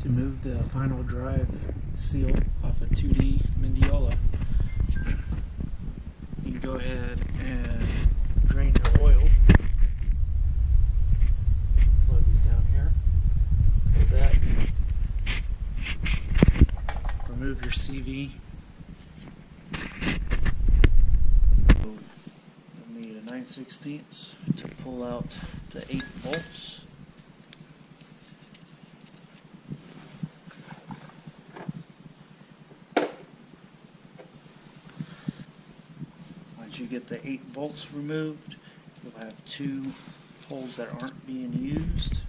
To move the final drive seal off a 2D Mendeola, you can go ahead and drain your oil. Plug these down here. Like that. Remove your CV. You'll need a 9/16 to pull out the 8 bolts. Once you get the 8 bolts removed, you'll have 2 holes that aren't being used.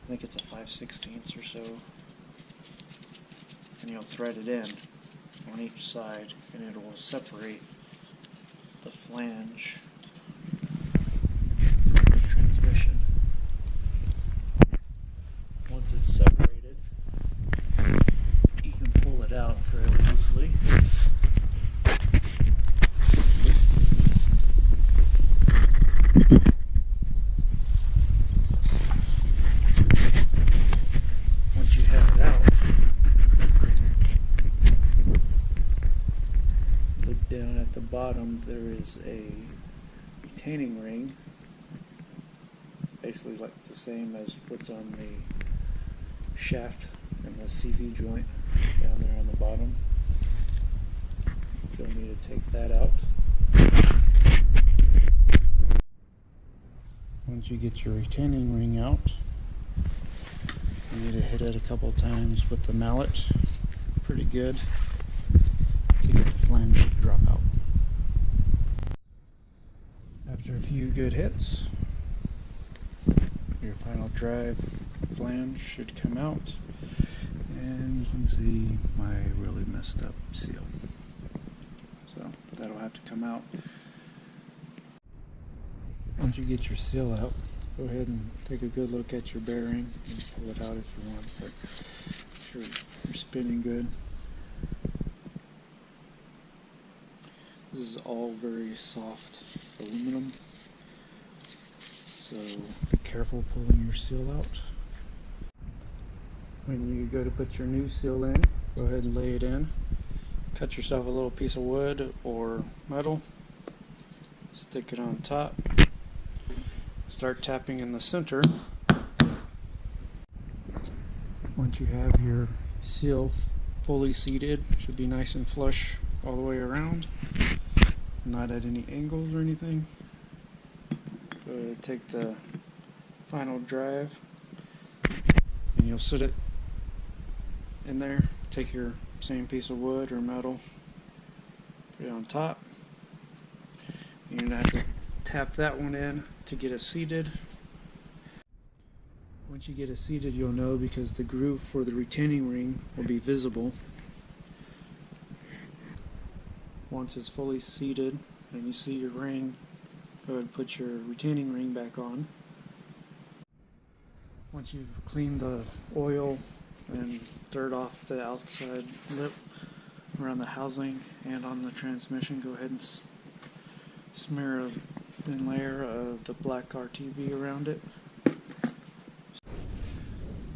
I think it's a 5/16 or so. And you'll thread it in on each side, and it will separate the flange from the transmission. Once it's separated, you can pull it out fairly easily. Once you have it out, look down at the bottom. There is a retaining ring, basically like the same as what's on the shaft and the CV joint down there on the bottom. You'll need to take that out. Once you get your retaining ring out, you need to hit it a couple times with the mallet pretty good to get the flange to drop out. After a few good hits, your final drive flange should come out, and you can see my really messed up seal. So that'll have to come out. Once you get your seal out, go ahead and take a good look at your bearing and pull it out if you want, but make sure you're spinning good. This is all very soft aluminum, so be careful pulling your seal out. When you go to put your new seal in, go ahead and lay it in. Cut yourself a little piece of wood or metal, stick it on top, start tapping in the center. Once you have your seal fully seated, should be nice and flush all the way around, not at any angles or anything. Take the final drive and you'll sit it in there. Take your same piece of wood or metal, put it on top. You're going to have to tap that one in to get it seated. Once you get it seated, you'll know because the groove for the retaining ring will be visible. Once it's fully seated and you see your ring, go ahead and put your retaining ring back on. Once you've cleaned the oil and dirt off the outside lip around the housing and on the transmission, go ahead and smear a thin layer of the black RTV around it.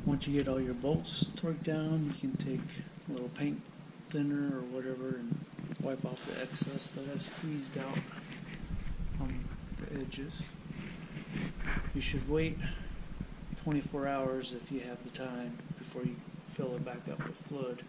Once you get all your bolts torqued down, you can take a little paint thinner or whatever and wipe off the excess that has squeezed out on the edges. You should wait 24 hours if you have the time before you fill it back up with fluid.